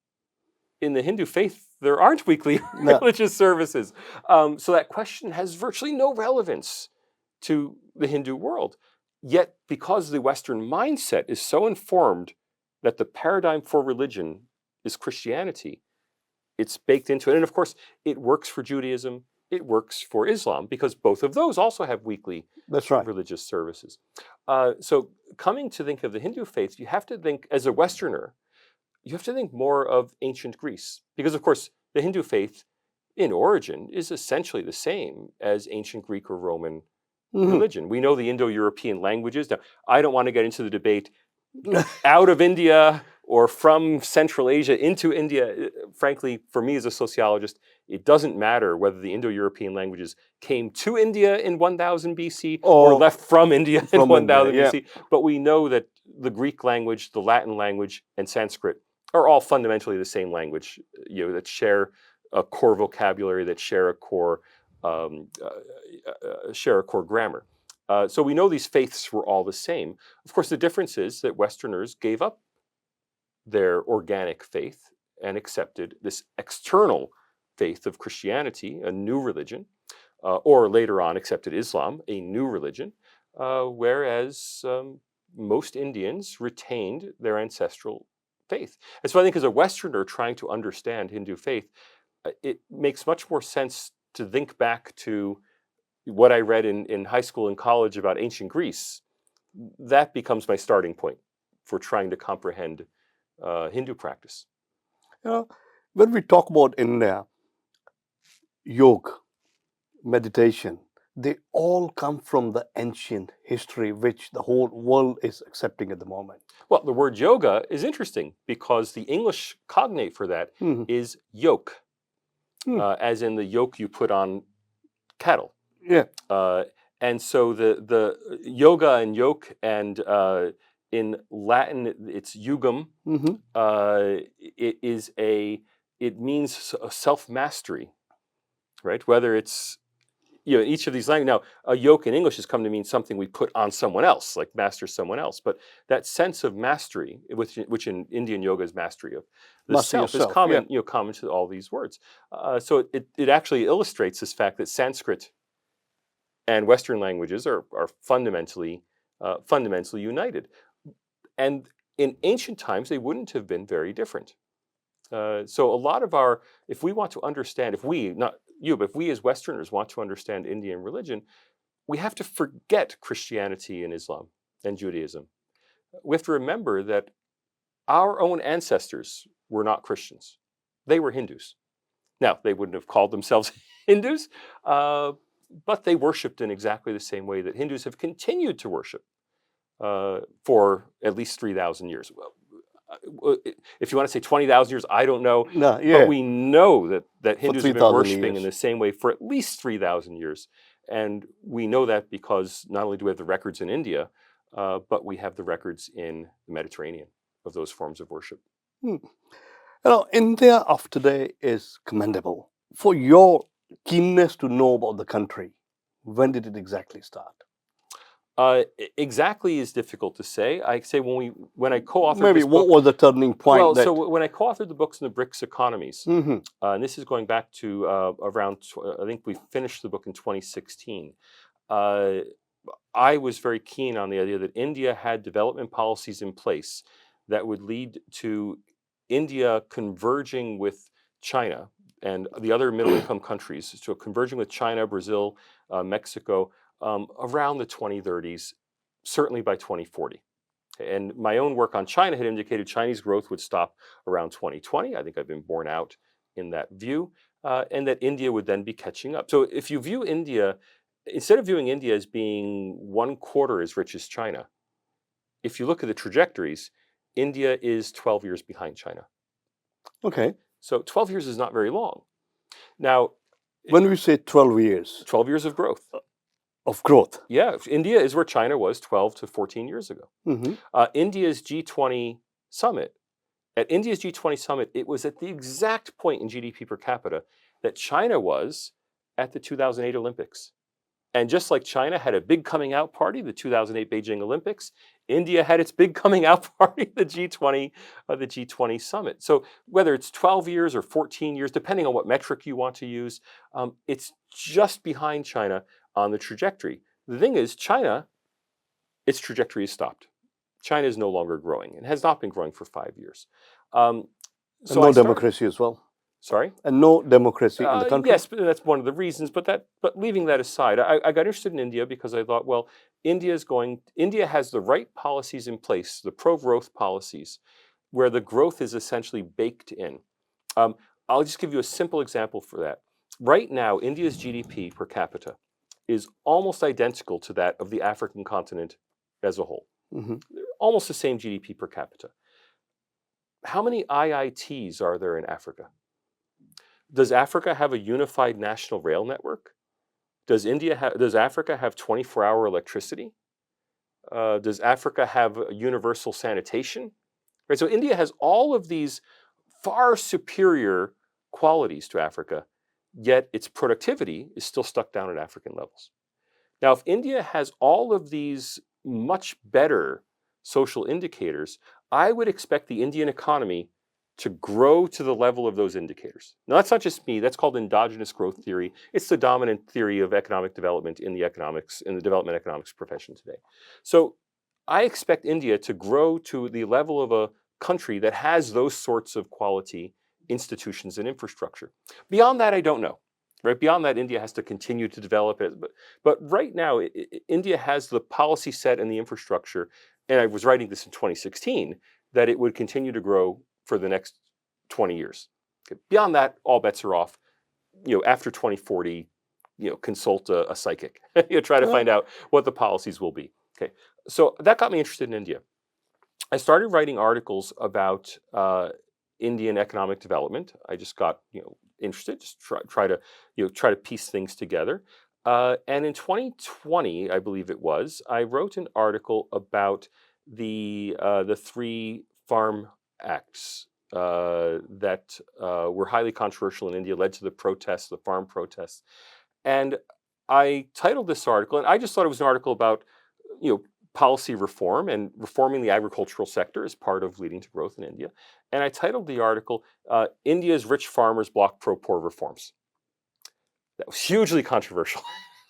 in the Hindu faith, there aren't weekly No. religious services. So that question has virtually no relevance to the Hindu world. Yet, because the Western mindset is so informed that the paradigm for religion is Christianity, it's baked into it. And of course, it works for Judaism, it works for Islam, because both of those also have weekly That's right. religious services. So coming to think of the Hindu faith, you have to think, as a Westerner, you have to think more of ancient Greece. Because of course, the Hindu faith in origin is essentially the same as ancient Greek or Roman Mhm. religion. We know the Indo-European languages. Now, I don't want to get into the debate out of India or from Central Asia into India. Frankly, for me as a sociologist, it doesn't matter whether the Indo-European languages came to India in 1000 BC or Or left from India in from 1000 India, BC. But we know that the Greek language, the Latin language, and Sanskrit are all fundamentally the same language, that share a core vocabulary, that share a core grammar. So we know these faiths were all the same. Of course, the difference is that Westerners gave up their organic faith and accepted this external faith of Christianity, a new religion, or later on accepted Islam, a new religion, whereas most Indians retained their ancestral faith. And so I think as a Westerner trying to understand Hindu faith, it makes much more sense to think back to what I read in high school and college about ancient Greece. That becomes my starting point for trying to comprehend Hindu practice. You know, when we talk about India, yoga, meditation, they all come from the ancient history which the whole world is accepting at the moment. Well, the word yoga is interesting because the English cognate for that Mhm. is yoke, Hmm. as in the yoke you put on cattle. Yeah. And so the yoga and yoke, and in Latin it's yugam. Mhm. It means self mastery, right? Whether it's each of these languages. Now, a yoke in English has come to mean something we put on someone else, like master someone else. But that sense of mastery, which in Indian yoga is mastery of the Master self, is yourself, common, common to all these words. So it actually illustrates this fact that Sanskrit and Western languages are fundamentally united. And in ancient times, they wouldn't have been very different. So a lot of if we want to understand, if we, not you, but if we as Westerners want to understand Indian religion, we have to forget Christianity and Islam and Judaism. We have to remember that our own ancestors were not Christians. They were Hindus. Now, they wouldn't have called themselves Hindus, but they worshipped in exactly the same way that Hindus have continued to worship for at least 3,000 years. If you want to say 20,000 years, I don't know. No, yeah. But we know that Hindus have been 3,000 worshiping in years. the same way for at least 3,000 years. And we know that because not only do we have the records in India, but we have the records in the Mediterranean of those forms of worship. Hmm. India of today is commendable. For your keenness to know about the country, when did it exactly start? Exactly is difficult to say. I say when I co-authored Maybe this what book. was the turning point Well, that? so when I co-authored the books in the BRICS economies, Mhm. and this is going back to I think we finished the book in 2016. Uh, I was very keen on the idea that India had development policies in place that would lead to India converging with China and the other middle income countries, so converging with China, Brazil, Mexico around the 2030s, certainly by 2040. And my own work on China had indicated Chinese growth would stop around 2020. I think I've been borne out in that view, and that India would then be catching up. So if you view India, instead of viewing India as being 1/4 as rich as China, if you look at the trajectories, India is 12 years behind China. Okay. So 12 years is not very long. Now, When we say 12 years 12 years of growth. of growth. Yeah, India is where China was 12 to 14 years ago. Mhm. India's G20 summit. At India's G20 summit, it was at the exact point in GDP per capita that China was at the 2008 Olympics. And just like China had a big coming out party, the 2008 Beijing Olympics, India had its big coming out party, the G20 summit. So whether it's 12 years or 14 years, depending on what metric you want to use, it's just behind China on the trajectory. The thing is, China, its trajectory has stopped. China is no longer growing and has not been growing for 5 years. Um, And so no I started. democracy as well. Sorry. And no democracy in the country. Yes, but that's one of the reasons. But leaving that aside, I got interested in India because I thought, well, India has the right policies in place, the pro-growth policies, where the growth is essentially baked in. Um, I'll just give you a simple example for that. Right now, India's GDP per capita is almost identical to that of the African continent as a whole. Mhm. Almost the same GDP per capita. How many IITs are there in Africa? Does Africa have a unified national rail network? Does Africa have 24-hour electricity? Does Africa have universal sanitation? Right. So India has all of these far superior qualities to Africa, yet its productivity is still stuck down at African levels. Now, if India has all of these much better social indicators, I would expect the Indian economy to grow to the level of those indicators. Now, that's not just me, that's called endogenous growth theory. It's the dominant theory of economic development in the development economics profession today. So I expect India to grow to the level of a country that has those sorts of quality institutions and infrastructure. Beyond that, I don't know. Right beyond that, India has to continue to develop it. But right now, India has the policy set and the infrastructure. And I was writing this in 2016 that it would continue to grow for the next 20 years. Okay. Beyond that, all bets are off. After 2040, consult a psychic. Try to find out what the policies will be. Okay. So that got me interested in India. I started writing articles about Indian economic development. I just got interested, just try to piece things together. And in 2020, I believe it was, I wrote an article about the three farm acts that were highly controversial in India, led to the protests, the farm protests. And I titled this article, and I just thought it was an article about policy reform and reforming the agricultural sector as part of leading to growth in India. And I titled the article, India's Rich Farmers Block Pro-Poor Reforms. That was hugely controversial.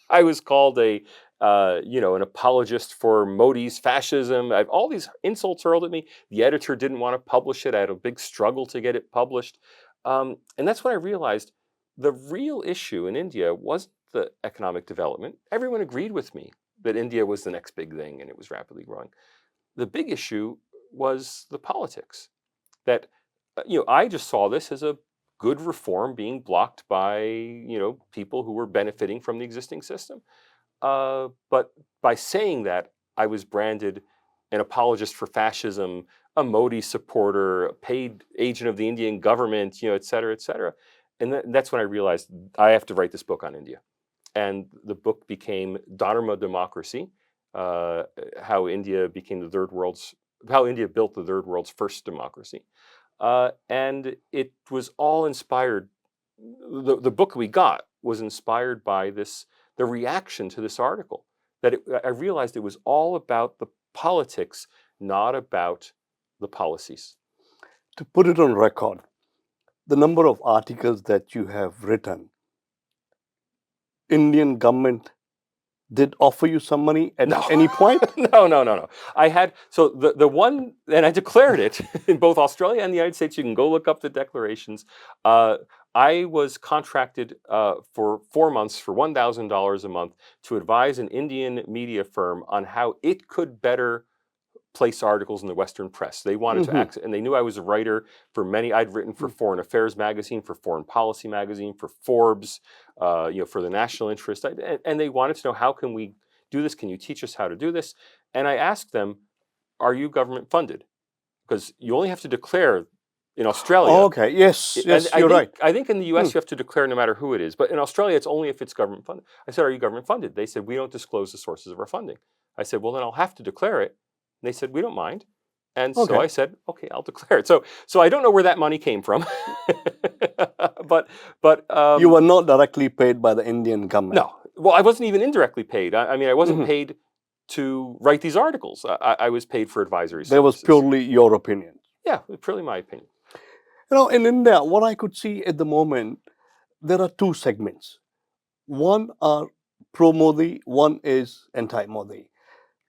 I was called an apologist for Modi's fascism. All these insults hurled at me. The editor didn't want to publish it. I had a big struggle to get it published. And that's when I realized the real issue in India wasn't the economic development. Everyone agreed with me that India was the next big thing and it was rapidly growing. The big issue was the politics. That I just saw this as a good reform being blocked by people who were benefiting from the existing system. But by saying that, I was branded an apologist for fascism, a Modi supporter, a paid agent of the Indian government, et cetera, et cetera. And that's when I realized I have to write this book on India. and the book became Dharma Democracy, how India became how India built the third world's first democracy. And it was all inspired. The book we got was inspired by the reaction to this article. I realized it was all about the politics, not about the policies. To put it on record, the number of articles that you have written, Indian government did offer you some money at No. any point? No. I had, so the one, and I declared it in both Australia and the United States. You can go look up the declarations. I was contracted for 4 months for $1,000 a month to advise an Indian media firm on how it could better place articles in the Western press. They wanted to access, and they knew I was a writer for many. I'd written for Foreign Affairs magazine, for Foreign Policy magazine, for Forbes, for the National Interest, and they wanted to know, how can we do this? Can you teach us how to do this? And I asked them, are you government funded? Because you only have to declare in Australia. Oh, okay. Yes, you're right. I think in the US you have to declare no matter who it is, but in Australia it's only if it's government funded. I said, are you government funded? They said, we don't disclose the sources of our funding. I said, well, then I'll have to declare it. And they said, we don't mind. And so I said, okay, I'll declare it. So I don't know where that money came from, but you were not directly paid by the Indian government. No, well, I wasn't even indirectly paid. I mean, I wasn't paid to write these articles. I was paid for advisory services. That was purely your opinion. Yeah, purely my opinion. In India, what I could see at the moment, there are two segments. One are pro-Modi, one is anti-Modi.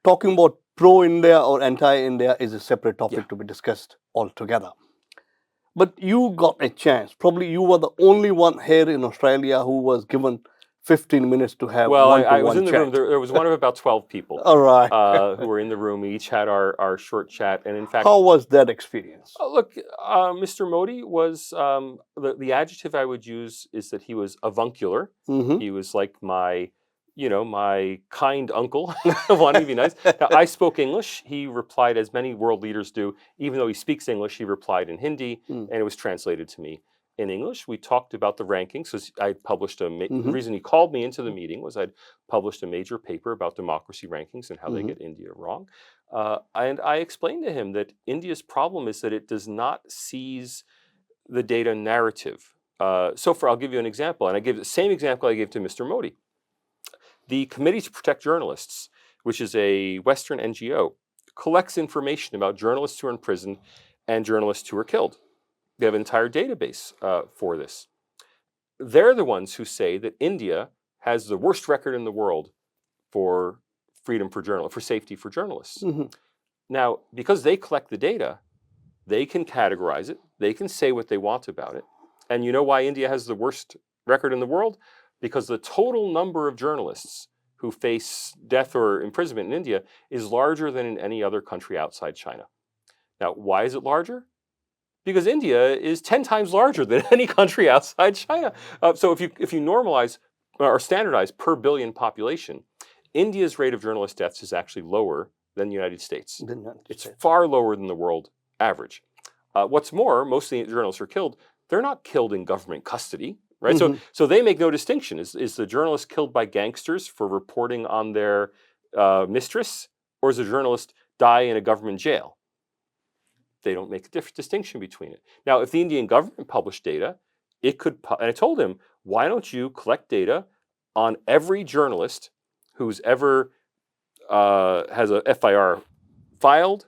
Talking about pro-India or anti-India is a separate topic to be discussed altogether. But you got a chance. Probably you were the only one here in Australia who was given 15 minutes to have one-to-one I was in the chat. room. There was one of about 12 people All right. who were in the room. We each had our short chat. And in fact... How was that experience? Look, Mr. Modi was, the adjective I would use is that he was avuncular. He was like my kind uncle, wanting to be nice. Now, I spoke English. He replied, as many world leaders do. Even though he speaks English, he replied in Hindi, and it was translated to me in English. We talked about the rankings. So I published the reason he called me into the meeting was I'd published a major paper about democracy rankings and how they get India wrong. And I explained to him that India's problem is that it does not seize the data narrative. I'll give you an example, and I give the same example I gave to Mr. Modi. The Committee to Protect Journalists, which is a Western NGO, collects information about journalists who are in prison and journalists who are killed. They have an entire database for this. They're the ones who say that India has the worst record in the world for safety for journalists. Now, because they collect the data, they can categorize it, they can say what they want about it. And you know why India has the worst record in the world? Because the total number of journalists who face death or imprisonment in India is larger than in any other country outside China. Now, why is it larger? Because India is 10 times larger than any country outside China. So if you normalize or standardize per billion population, India's rate of journalist deaths is actually lower than the United States. It's far lower than the world average. What's more, most of the journalists who are killed, they're not killed in government custody, right? So they make no distinction. Is the journalist killed by gangsters for reporting on their mistress, or is a journalist die in a government jail? They don't make a distinction between it. Now, if the Indian government published data, it could, and I told him, why don't you collect data on every journalist who's ever has a FIR filed,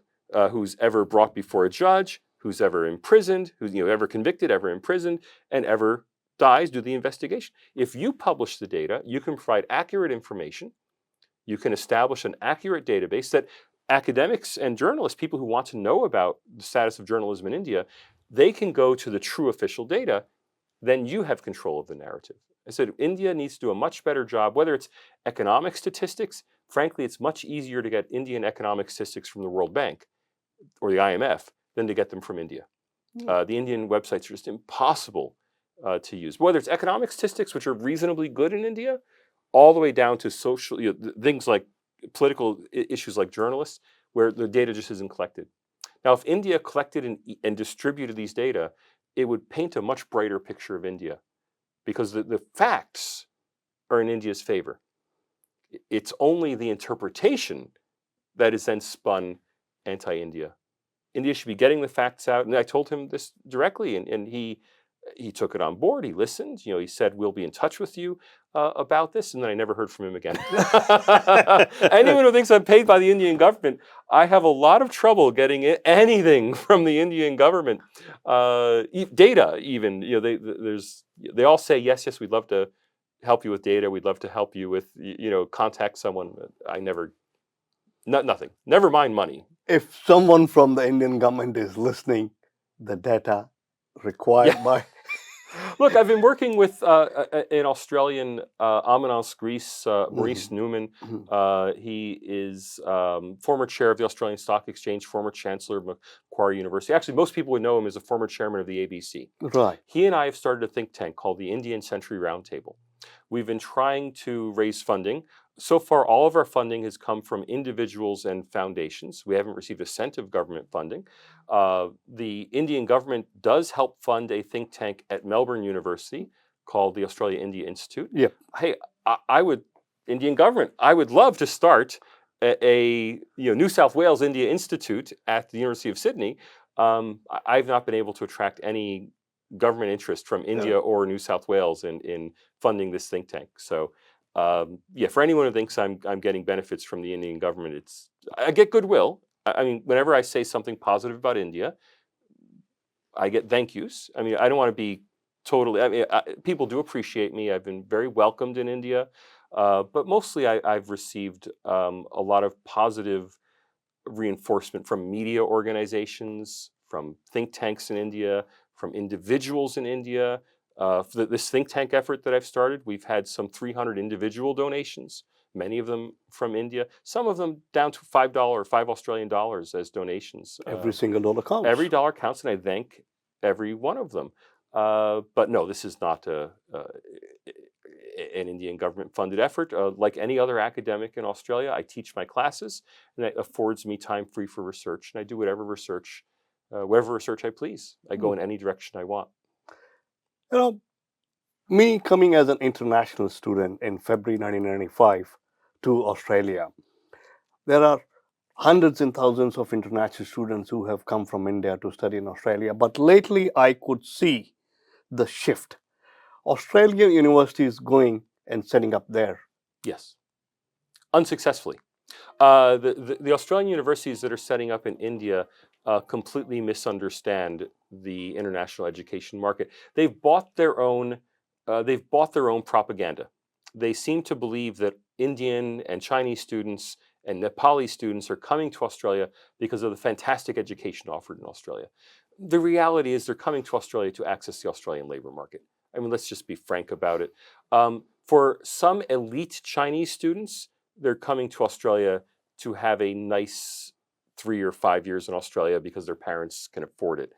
who's ever brought before a judge, who's ever imprisoned, who's ever convicted, ever imprisoned, and ever dies, do the investigation. If you publish the data, you can provide accurate information. You can establish an accurate database that academics and journalists, people who want to know about the status of journalism in India, they can go to the true official data. Then you have control of the narrative. I said India needs to do a much better job, whether it's economic statistics. Frankly, it's much easier to get Indian economic statistics from the World Bank or the IMF than to get them from India. The Indian websites are just impossible to use. Whether it's economic statistics, which are reasonably good in India, all the way down to social things like political issues like journalists, where the data just isn't collected. Now, if India collected and distributed these data, it would paint a much brighter picture of India, because the facts are in India's favor. It's only the interpretation that is then spun anti-India. India should be getting the facts out. And I told him this directly, and he took it on board. He listened. He said, we'll be in touch with you about this. And then I never heard from him again. Anyone who thinks I'm paid by the Indian government, I have a lot of trouble getting anything from the Indian government. Data, even, they all say, yes, we'd love to help you with data. We'd love to help you with, contact someone. I never, nothing. Never mind money. If someone from the Indian government is listening, the data required by... Look, I've been working with an Australian Eminence Greece, Maurice Newman. He is former chair of the Australian Stock Exchange, former chancellor of Macquarie University. Actually, most people would know him as a former chairman of the ABC. Right. He and I have started a think tank called the Indian Century Roundtable. We've been trying to raise funding. So far, all of our funding has come from individuals and foundations. We haven't received a cent of government funding. The Indian government does help fund a think tank at Melbourne University called the Australia-India Institute. Yeah. Hey, Indian government, I would love to start a New South Wales India Institute at the University of Sydney. I've not been able to attract any government interest from India or New South Wales in funding this think tank. So, for anyone who thinks I'm getting benefits from the Indian government, I get goodwill. I mean, whenever I say something positive about India, I get thank yous. I mean, I don't want to be totally. People do appreciate me. I've been very welcomed in India, but mostly I've received a lot of positive reinforcement from media organizations, from think tanks in India, from individuals in India. For this think tank effort that I've started, we've had some 300 individual donations, many of them from India, some of them down to $5 or $5 Australian dollars as donations. Every single dollar counts. Every dollar counts, and I thank every one of them. But no, this is not an Indian government-funded effort. Like any other academic in Australia, I teach my classes, and it affords me time free for research, and I do whatever research I please. I go in any direction I want. Me coming as an international student in February 1995 to Australia, there are hundreds and thousands of international students who have come from India to study in Australia. But lately, I could see the shift. Australian universities going and setting up there. Yes, unsuccessfully. The Australian universities that are setting up in India completely misunderstand the international education market. They've bought their own propaganda. They seem to believe that Indian and Chinese students and Nepali students are coming to Australia because of the fantastic education offered in Australia. The reality is they're coming to Australia to access the Australian labor market. I mean, let's just be frank about it. For some elite Chinese students, they're coming to Australia to have a nice 3 or 5 years in Australia because their parents can afford it.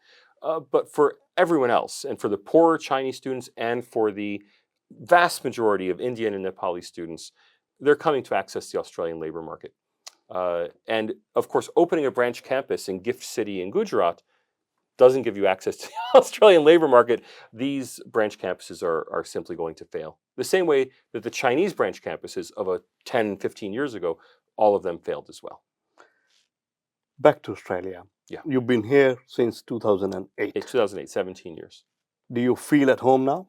But for everyone else, and for the poorer Chinese students and for the vast majority of Indian and Nepali students, they're coming to access the Australian labor market. And of course, opening a branch campus in Gift City in Gujarat doesn't give you access to the Australian labor market. These branch campuses are simply going to fail. The same way that the Chinese branch campuses of 10, 15 years ago, all of them failed as well. Back to Australia. Yeah. You've been here since 2008. 2008, 17 years. Do you feel at home now?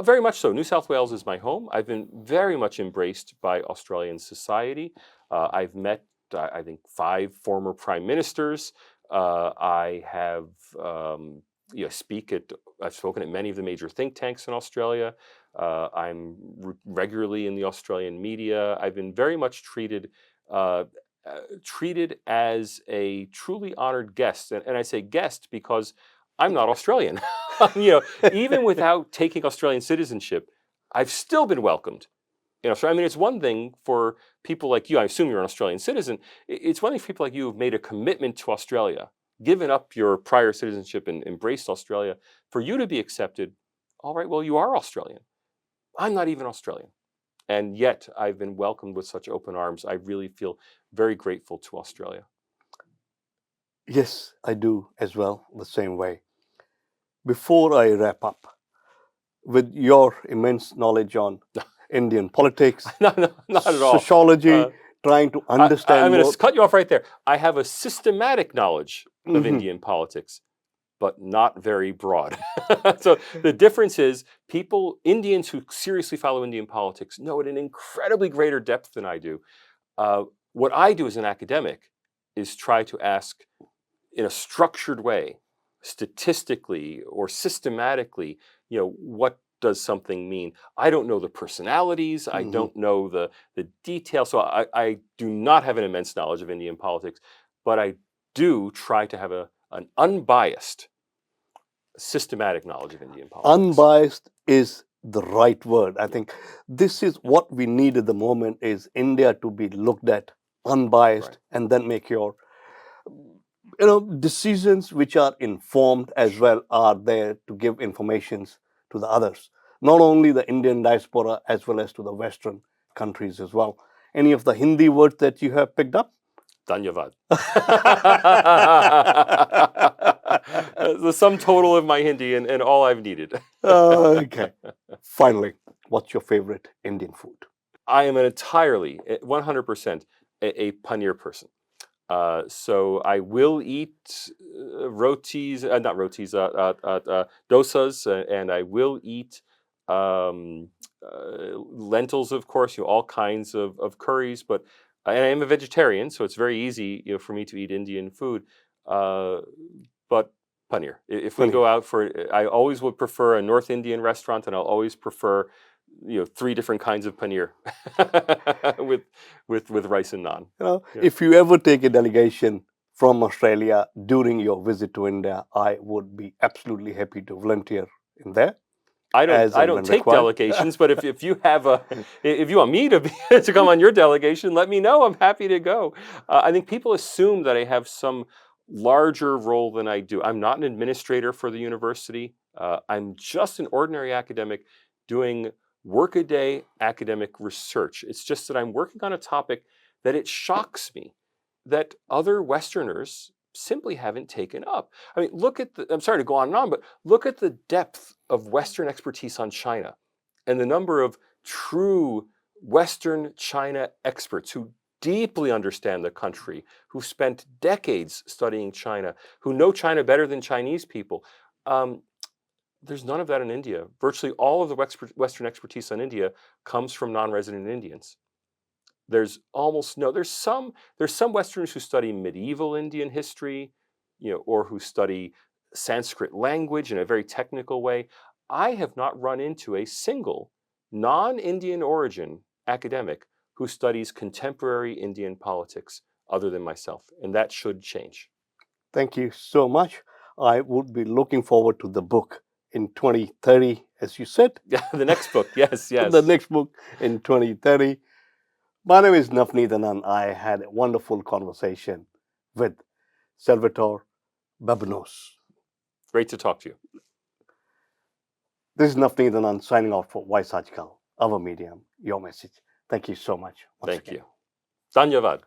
Very much so. New South Wales is my home. I've been very much embraced by Australian society. I've met, I think, 5 former prime ministers. I have, I've spoken at many of the major think tanks in Australia. I'm regularly in the Australian media. I've been very much treated as a truly honored guest. And I say guest because I'm not Australian. Even without taking Australian citizenship, I've still been welcomed. So I mean, it's one thing for people like you. I assume you're an Australian citizen. It's one thing for people like you who've made a commitment to Australia, given up your prior citizenship and embraced Australia. For you to be accepted, all right, well, you are Australian. I'm not even Australian. And yet I've been welcomed with such open arms. I really feel very grateful to Australia. Yes, I do as well, the same way. Before I wrap up, with your immense knowledge on Indian politics, No, no, not at all. sociology, trying to I'm understand going more. to cut you off right there. I have a systematic knowledge of Mhm. Indian politics, but not very broad. So the difference is Indians who seriously follow Indian politics know at an incredibly greater depth than I do. What I do as an academic is try to ask in a structured way, statistically or systematically, what does something mean? I don't know the personalities. I Mhm. don't know the details. So I do not have an immense knowledge of Indian politics, but I do try to have an unbiased, systematic knowledge of Indian politics. Unbiased is the right word. I think this is what we need at the moment, is India to be looked at unbiased, Right. and then make your decisions which are informed as well, are there to give informations to the others, not only the Indian diaspora as well as to the Western countries as well. Any of the Hindi words that you have picked up? Dhanyavad. The sum total of my Hindi and all I've needed. Okay. Finally, what's your favorite Indian food? I am an entirely, 100%, a paneer person. So I will eat rotis, not rotis, dosas, and I will eat lentils, of course, all kinds of curries. But and I am a vegetarian, so it's very easy, for me to eat Indian food. But paneer. If we Paneer. go out for, I always would prefer a North Indian restaurant, and I'll always prefer, 3 different kinds of paneer with rice and naan. Yeah. If you ever take a delegation from Australia during your visit to India, I would be absolutely happy to volunteer in there. I don't as and when take required. delegations, but if you have if you want me to to come on your delegation, let me know. I'm happy to go. I think people assume that I have some larger role than I do. I'm not an administrator for the university. I'm just an ordinary academic doing workaday academic research. It's just that I'm working on a topic that it shocks me that other Westerners simply haven't taken up. I mean, I'm sorry to go on and on, but look at the depth of Western expertise on China and the number of true Western China experts who deeply understand the country, who spent decades studying China, who know China better than Chinese people. There's none of that in India. Virtually all of the Western expertise on India comes from non-resident Indians. There's almost no. There's some Westerners who study medieval Indian history, or who study Sanskrit language in a very technical way. I have not run into a single non-Indian origin academic who studies contemporary Indian politics other than myself, and that should change. Thank you so much. I would be looking forward to the book in 2030, as you said. The next book, yes. The next book in 2030. My name is Navneet Anand. I had a wonderful conversation with Salvatore Babones. Great to talk to you. This is Navneet Anand signing off for Voice Article, our medium, your message. Thank you so much. Thank you. Dhanyavad.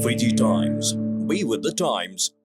Fiji Times. Be with the times.